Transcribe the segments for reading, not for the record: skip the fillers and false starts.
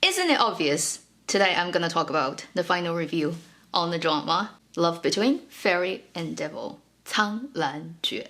Isn't it obvious? Today I'm gonna talk about the final review on the drama Love Between Fairy and Devil, 苍兰诀.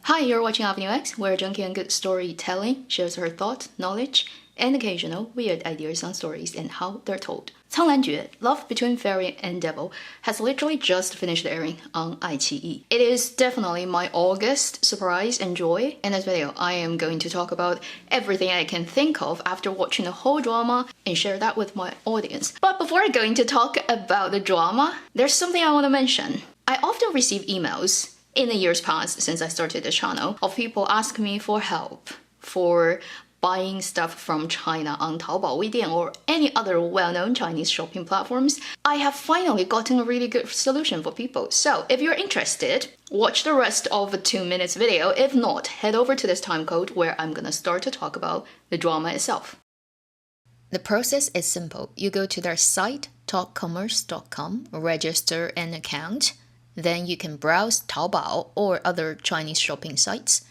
Hi, you're watching Avenue X, where a junkie and good storytelling shares her thoughts, knowledge, and occasional weird ideas on stories and how they're told. 苍兰诀, Love Between Fairy and Devil, has literally just finished airing on iQIYI. It is definitely my August surprise and joy. In this video, I am going to talk about everything I can think of after watching the whole drama and share that with my audience. But before I go into talk about the drama, there's something I want to mention. I often receive emails in the years past since I started the channel of people asking me for help for buying stuff from China on Taobao, Weidian, or any other well-known Chinese shopping platforms. I have finally gotten a really good solution for people. So if you're interested, watch the rest of the 2 minutes video. If not, head over to this time code where I'm gonna start to talk about the drama itself. The process is simple. You go to their site, TalkCommerce.com, register an account. Then you can browse Taobao or other Chinese shopping sites.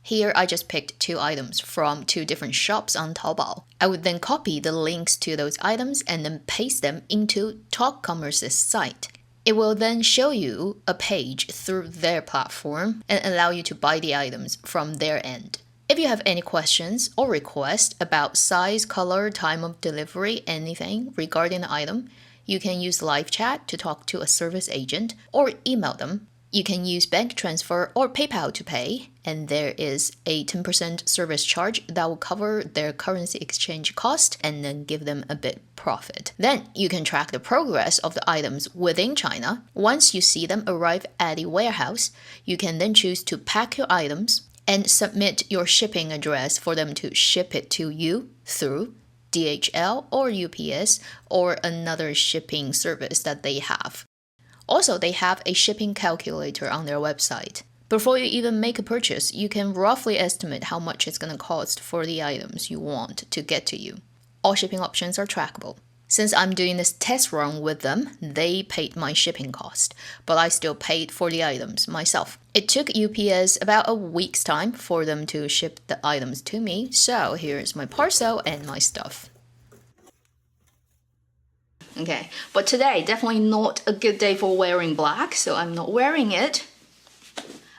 Here, I just picked 2 items from 2 different shops on Taobao. I would then copy the links to those items and then paste them into Tok Commerce's site. It will then show you a page through their platform and allow you to buy the items from their end. If you have any questions or requests about size, color, time of delivery, anything regarding the item, you can use live chat to talk to a service agent or email them. You can use bank transfer or PayPal to pay, and there is a 10% service charge that will cover their currency exchange cost and then give them a bit profit. Then you can track the progress of the items within China. Once you see them arrive at the warehouse, you can then choose to pack your items and submit your shipping address for them to ship it to you through DHL or UPS or another shipping service that they have. Also, they have a shipping calculator on their website. Before you even make a purchase, you can roughly estimate how much it's going to cost for the items you want to get to you. All shipping options are trackable. Since I'm doing this test run with them, they paid my shipping cost, but I still paid for the items myself. It took UPS about a week's time for them to ship the items to me, so here's my parcel and my stuff. Okay, but today, definitely not a good day for wearing black, so I'm not wearing it.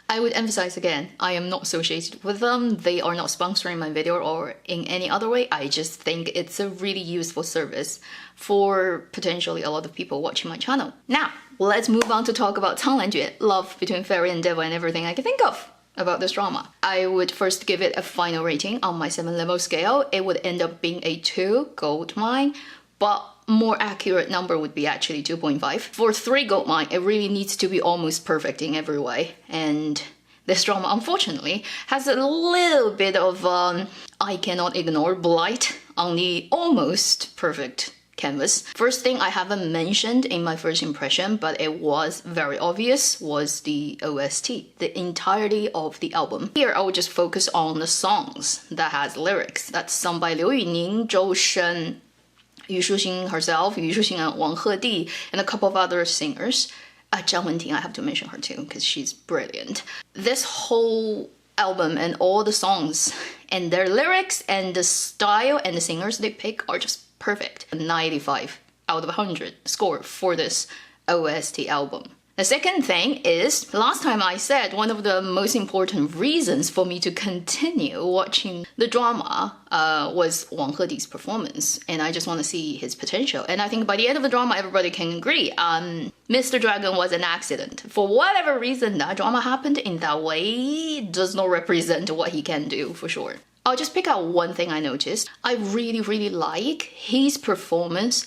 I would emphasize again, I am not associated with them. They are not sponsoring my video or in any other way. I just think it's a really useful service for potentially a lot of people watching my channel. Now, let's move on to talk about 苍兰诀, Love Between Fairy and Devil, and everything I can think of about this drama. I would first give it a final rating on my 7-level scale. It would end up being a 2 gold mine, but more accurate number would be actually 2.5. For 3 gold mine, it really needs to be almost perfect in every way. And this drama, unfortunately, has a little bit of I cannot ignore blight on the almost perfect canvas. First thing I haven't mentioned in my first impression, but it was very obvious, was the OST, the entirety of the album. Here, I will just focus on the songs that has lyrics. That's sung by Liu Yuning, Zhou Shen, Yu Shuxing herself, Yu Shuxing and Wang Hedi, and a couple of other singers. Zhang Wenting, I have to mention her too, because she's brilliant. This whole album and all the songs and their lyrics and the style and the singers they pick are just perfect. 95 out of 100 score for this OST album. The second thing is, last time I said one of the most important reasons for me to continue watching the drama was Wang Hedi's performance, and I just want to see his potential. And I think by the end of the drama, everybody can agree, Mr. Dragon was an accident. For whatever reason that drama happened in that way does not represent what he can do, for sure. I'll just pick out one thing I noticed. I really like his performance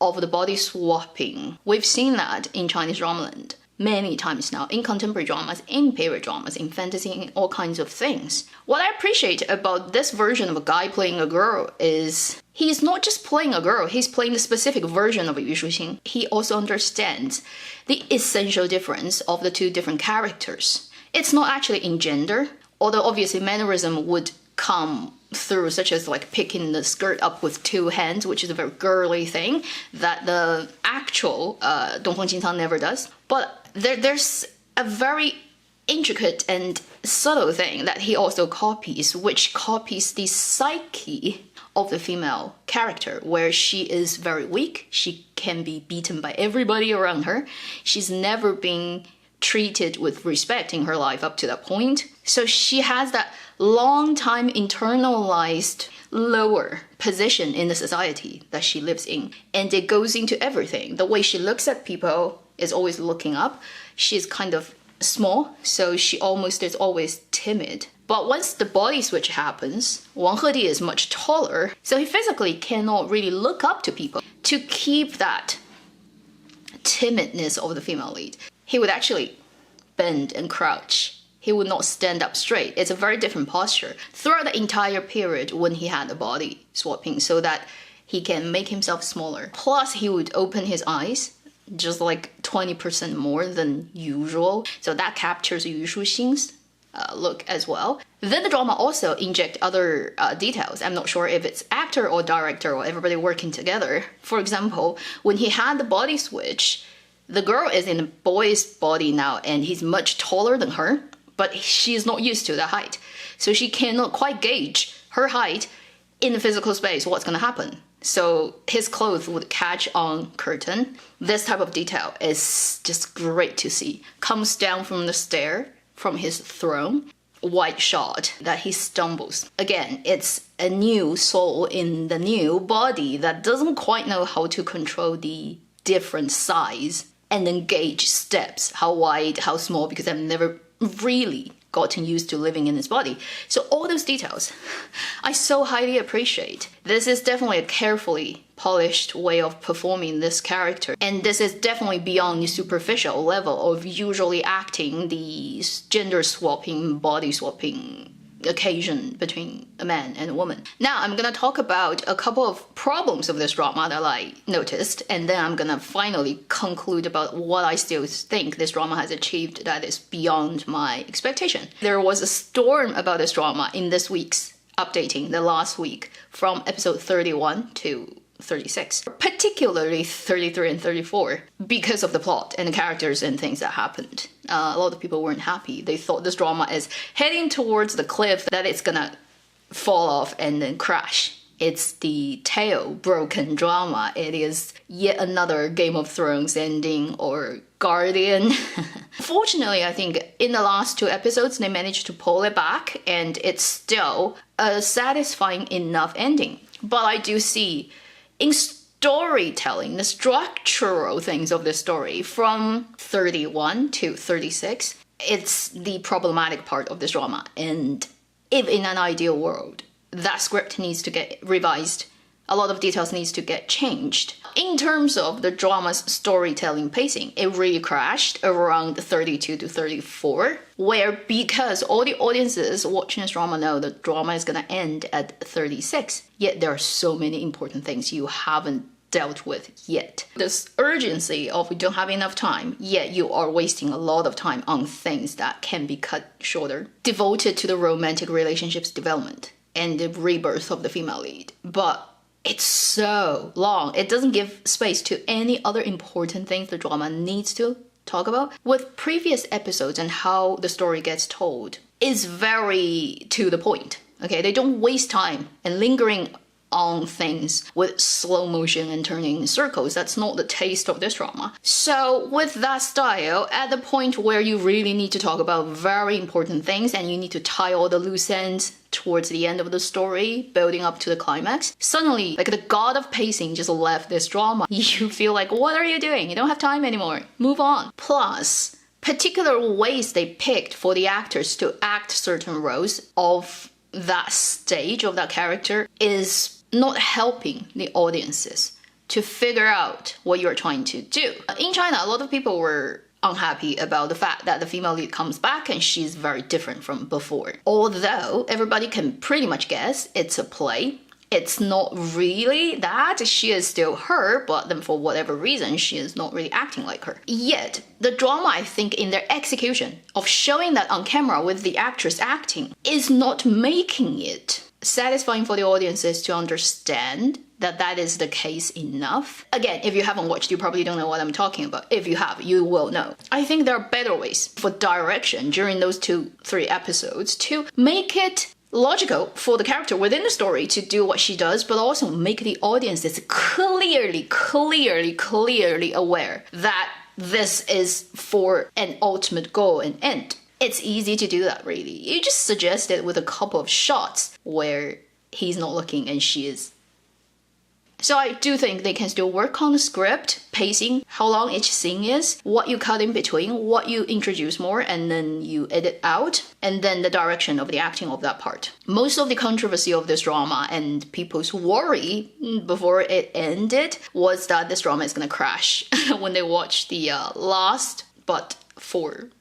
of the body swapping. We've seen that in Chinese dramaland many times now, in contemporary dramas, in period dramas, in fantasy, in all kinds of things. What I appreciate about this version of a guy playing a girl is he's not just playing a girl, he's playing the specific version of Yu Shuxing. He also understands the essential difference of the 2 different characters. It's not actually in gender, although obviously mannerism would come through, such as like picking the skirt up with two hands, which is a very girly thing that the actual Dongfeng Jintang never does. But there's a very intricate and subtle thing that he also copies, which copies the psyche of the female character, where she is very weak. She can be beaten by everybody around her. She's never been treated with respect in her life up to that point. So she has that long time internalized lower position in the society that she lives in. And it goes into everything. The way she looks at people is always looking up. She's kind of small, so she almost is always timid. But once the body switch happens, Wang Hedi is much taller, so he physically cannot really look up to people. To keep that timidness of the female lead, he would actually bend and crouch. He would not stand up straight. It's a very different posture throughout the entire period when he had the body swapping, so that he can make himself smaller. Plus, he would open his eyes just like 20% more than usual, so that captures Yu Shuxing's look as well. Then the drama also inject other details. I'm not sure if it's actor or director or everybody working together. For example, when he had the body switch, the girl is in a boy's body now and he's much taller than her, but she's not used to that height. So she cannot quite gauge her height in the physical space, what's gonna happen. So his clothes would catch on curtain. This type of detail is just great to see. Comes down from the stair, from his throne, wide shot that he stumbles. Again, it's a new soul in the new body that doesn't quite know how to control the different size and then gauge steps, how wide, how small, because I've never really gotten used to living in his body. So all those details, I so highly appreciate. This is definitely a carefully polished way of performing this character. And this is definitely beyond the superficial level of usually acting the gender swapping, body swapping occasion between a man and a woman. Now I'm gonna talk about a couple of problems of this drama that I noticed, and then I'm gonna finally conclude about what I still think this drama has achieved that is beyond my expectation. There was a storm about this drama in this week's updating, the last week, from episode 31 to 36, particularly 33 and 34, because of the plot and the characters and things that happened. A lot of people weren't happy. They thought this drama is heading towards the cliff, that it's gonna fall off and then crash. It's the tail broken drama. It is yet another Game of Thrones ending or Guardian. Fortunately, I think in the last two episodes, they managed to pull it back and it's still a satisfying enough ending. But I do see in storytelling, the structural things of the story from 31 to 36, it's the problematic part of this drama. And if in an ideal world, that script needs to get revised, a lot of details needs to get changed. In terms of the drama's storytelling pacing, it really crashed around 32 to 34, where because all the audiences watching this drama know the drama is gonna end at 36, yet there are so many important things you haven't dealt with yet. This urgency of we don't have enough time, yet you are wasting a lot of time on things that can be cut shorter, devoted to the romantic relationships development and the rebirth of the female lead. But it's so long. It doesn't give space to any other important things the drama needs to talk about. With previous episodes and how the story gets told is very to the point. Okay, they don't waste time and lingering on things with slow motion and turning in circles. That's not the taste of this drama. So with that style, at the point where you really need to talk about very important things and you need to tie all the loose ends towards the end of the story, building up to the climax, suddenly, like the god of pacing just left this drama. You feel like, what are you doing? You don't have time anymore. Move on. Plus, particular ways they picked for the actors to act certain roles of that stage of that character is not helping the audiences to figure out what you're trying to do. In China, a lot of people were unhappy about the fact that the female lead comes back and she's very different from before. Although everybody can pretty much guess it's a play. It's not really that. She is still her, but then for whatever reason, she is not really acting like her. Yet, the drama, I think, in their execution of showing that on camera with the actress acting is not making it satisfying for the audiences to understand that is the case enough. Again, if you haven't watched, you probably don't know what I'm talking about. If you have, you will know. I think there are better ways for direction during those 2-3 episodes to make it logical for the character within the story to do what she does, but also make the audiences clearly aware that this is for an ultimate goal and end. It's easy to do that, really. You just suggest it with a couple of shots where he's not looking and she is. So I do think they can still work on the script, pacing, how long each scene is, what you cut in between, what you introduce more, and then you edit out, and then the direction of the acting of that part. Most of the controversy of this drama and people's worry before it ended was that this drama is gonna crash when they watch the last but 4-5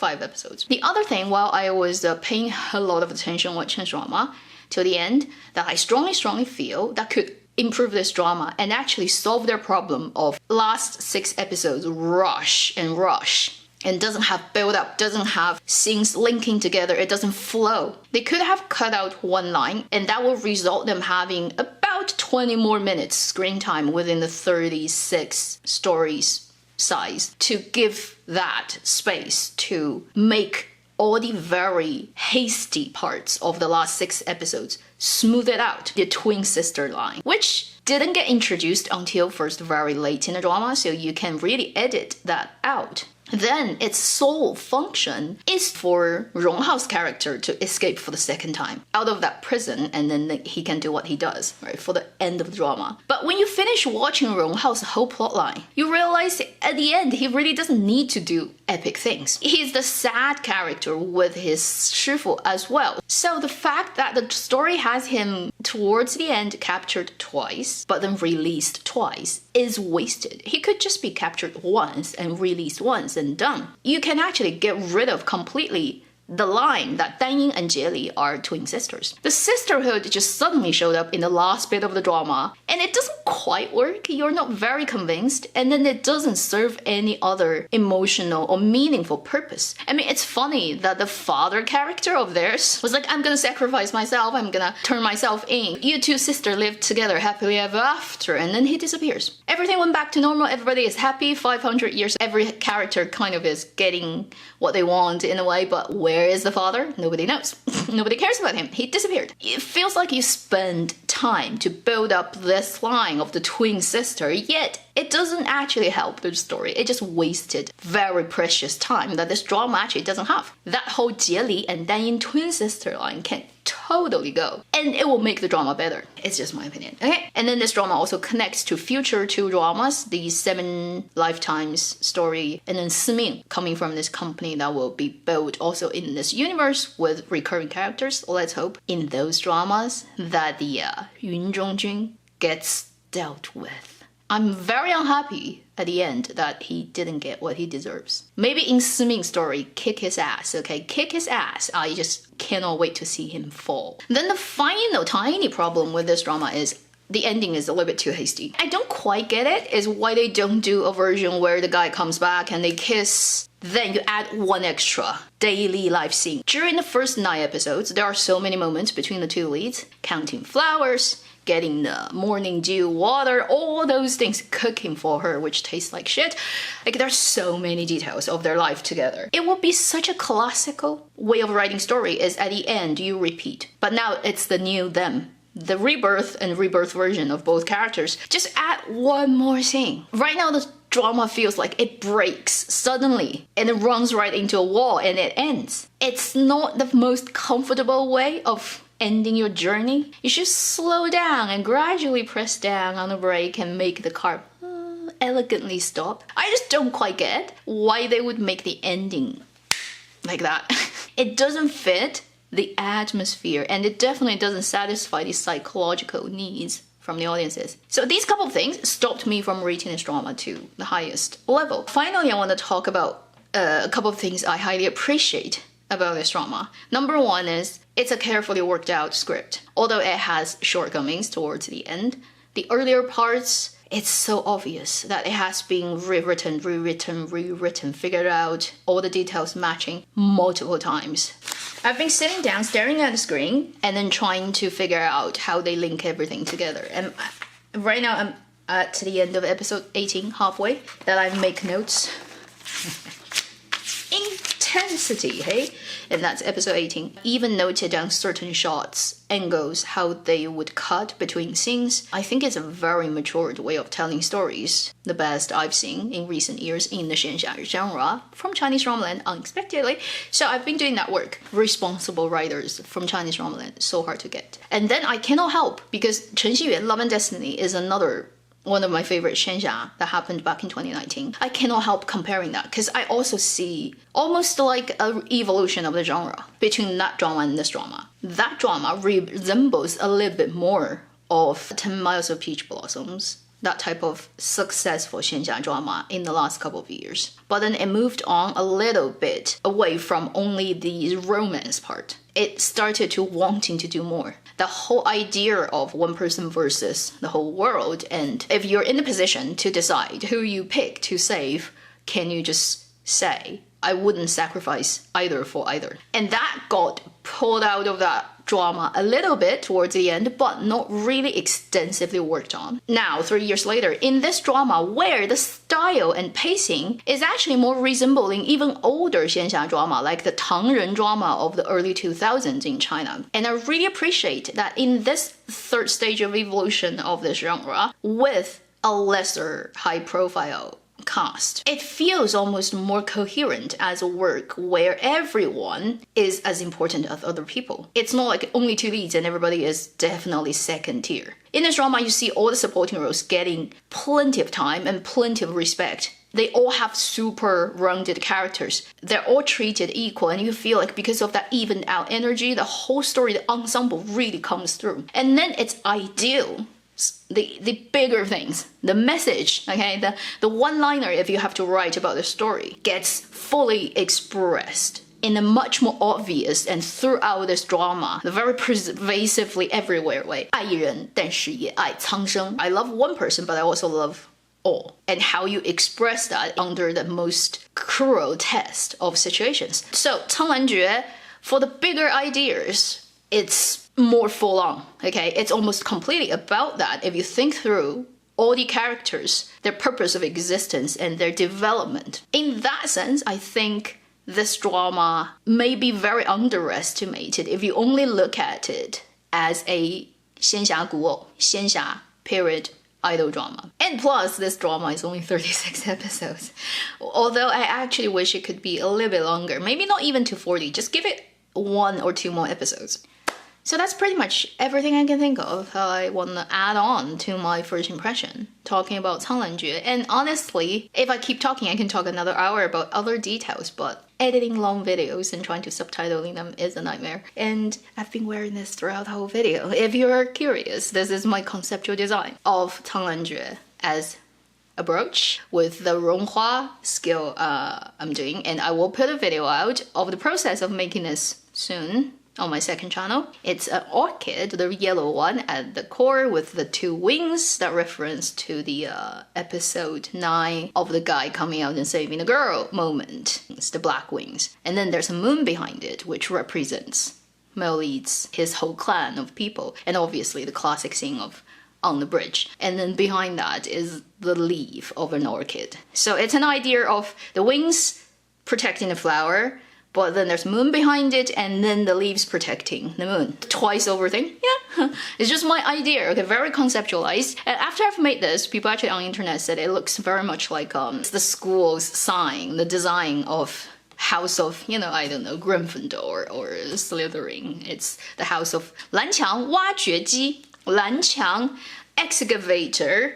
episodes. The other thing, while I was paying a lot of attention watching drama till the end, that I strongly feel that could improve this drama and actually solve their problem of last 6 episodes rush and doesn't have build up, doesn't have scenes linking together, it doesn't flow. They could have cut out one line and that will result them having about 20 more minutes screen time within the 36 stories size to give that space to make all the very hasty parts of the last 6 episodes smooth it out, the twin sister line, which didn't get introduced until first very late in the drama, so you can really edit that out. Then its sole function is for Ronghao's character to escape for the second time out of that prison, and then he can do what he does, right, for the end of the drama. But when you finish watching Ronghao's whole plotline, you realize at the end he really doesn't need to do epic things. He's the sad character with his shifu as well. So the fact that the story has him towards the end captured twice, but then released twice, is wasted. He could just be captured once and released once and done. You can actually get rid of completely the line that Dan Ying and Jie Li are twin sisters. The sisterhood just suddenly showed up in the last bit of the drama, and it doesn't quite work. You're not very convinced, and then it doesn't serve any other emotional or meaningful purpose. I mean, it's funny that the father character of theirs was like, I'm gonna sacrifice myself, I'm gonna turn myself in. You two sisters live together happily ever after, and then he disappears. Everything went back to normal, everybody is happy, 500 years, every character kind of is getting what they want in a way, but where is the father? Nobody knows. Nobody cares about him. He disappeared. It feels like you spend time to build up this line of the twin sister, yet it doesn't actually help the story. It just wasted very precious time that this drama actually doesn't have. That whole Jie Li and Dan Ying twin sister line can totally go, and it will make the drama better. It's just my opinion. Okay, and then this drama also connects to future 2 dramas, the 7 Lifetimes story, and then Siming coming from this company that will be built also in this universe with recurring characters. Let's hope in those dramas that the Yun Zhongjun gets dealt with. I'm very unhappy at the end that he didn't get what he deserves. Maybe in Siming's story, kick his ass, okay? Kick his ass. I just cannot wait to see him fall. Then the final tiny problem with this drama is the ending is a little bit too hasty. I don't quite get it, is why they don't do a version where the guy comes back and they kiss, then you add one extra daily life scene. During the first 9 episodes, there are so many moments between the 2 leads, counting flowers, getting the morning dew water, all those things, cooking for her, which tastes like shit. Like, there's so many details of their life together. It would be such a classical way of writing story is at the end you repeat. But now it's the new them. The rebirth and rebirth version of both characters. Just add one more thing. Right now the drama feels like it breaks suddenly and it runs right into a wall and it ends. It's not the most comfortable way of ending your journey. You should slow down and gradually press down on the brake and make the car elegantly stop. I just don't quite get why they would make the ending like that. It doesn't fit the atmosphere, and it definitely doesn't satisfy the psychological needs from the audiences. So these couple of things stopped me from rating this drama to the highest level. Finally, I want to talk about a couple of things I highly appreciate about this drama. Number 1 is it's a carefully worked out script. Although it has shortcomings towards the end, the earlier parts, it's so obvious that it has been rewritten, figured out, all the details matching multiple times. I've been sitting down, staring at the screen, and then trying to figure out how they link everything together. And right now I'm at the end of episode 18, halfway, that I make notes. Intensity, hey? And that's episode 18. Even noted down certain shots, angles, how they would cut between scenes. I think it's a very matured way of telling stories. The best I've seen in recent years in the Xianxia genre from Chinese dramaland, unexpectedly. So I've been doing that work. Responsible writers from Chinese dramaland, so hard to get. And then I cannot help, because Chen Xiyuan, Love and Destiny is another one of my favorite Xianxia that happened back in 2019. I cannot help comparing that because I also see almost like an evolution of the genre between that drama and this drama. That drama resembles a little bit more of 10 Miles of Peach Blossoms, that type of successful Xianxia drama in the last couple of years. But then it moved on a little bit away from only the romance part. It started to wanting to do more. The whole idea of one person versus the whole world, and if you're in a position to decide who you pick to save, can you just say, I wouldn't sacrifice either for either? And that got pulled out of that drama a little bit towards the end, but not really extensively worked on. Now, 3 years later, in this drama where the style and pacing is actually more resembling even older Xianxia drama, like the Tangren drama of the early 2000s in China. And I really appreciate that in this third stage of evolution of this genre, with a lesser high-profile cast, it feels almost more coherent as a work where everyone is as important as other people. It's not like only two leads and everybody is definitely second tier. In this drama, you see all the supporting roles getting plenty of time and plenty of respect. They all have super rounded characters. They're all treated equal, and you feel like because of that even out energy, the whole story, the ensemble really comes through. And then it's ideal. The bigger things, the message, okay, the one-liner, if you have to write about the story, gets fully expressed in a much more obvious and throughout this drama, the very pervasively everywhere way. 爱人，但是也爱苍生. I love one person, but I also love all. And how you express that under the most cruel test of situations. So, 苍兰诀, for the bigger ideas, it's more full on, okay? It's almost completely about that if you think through all the characters, their purpose of existence, and their development. In that sense, I think this drama may be very underestimated if you only look at it as a 仙侠古偶, 仙侠 period idol drama. And plus, this drama is only 36 episodes. Although I actually wish it could be a little bit longer, maybe not even to 40, just give it 1 or 2 more episodes. So that's pretty much everything I can think of I want to add on to my first impression, talking about 苍兰诀. And honestly, if I keep talking, I can talk another hour about other details, but editing long videos and trying to subtitling them is a nightmare. And I've been wearing this throughout the whole video. If you're curious, this is my conceptual design of 苍兰诀 as a brooch with the Ronghua skill I'm doing. And I will put a video out of the process of making this soon on my second channel. It's an orchid, the yellow one at the core with the 2 wings that reference to the episode 9 of the guy coming out and saving the girl moment. It's the black wings. And then there's a moon behind it, which represents male leads, his whole clan of people. And obviously the classic scene of on the bridge. And then behind that is the leaf of an orchid. So it's an idea of the wings protecting the flower, but then there's moon behind it, and then the leaves protecting the moon. Twice over thing, yeah. It's just my idea, okay, very conceptualized. And after I've made this, people actually on the internet said it looks very much like the school's sign, the design of House of, I don't know, Gryffindor or Slytherin. It's the House of 蓝墙挖掘机, 蓝墙 excavator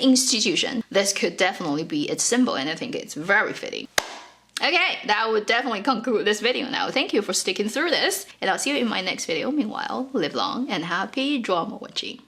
institution. This could definitely be its symbol, and I think it's very fitting. Okay, that would definitely conclude this video now. Thank you for sticking through this, and I'll see you in my next video. Meanwhile, live long and happy drama watching.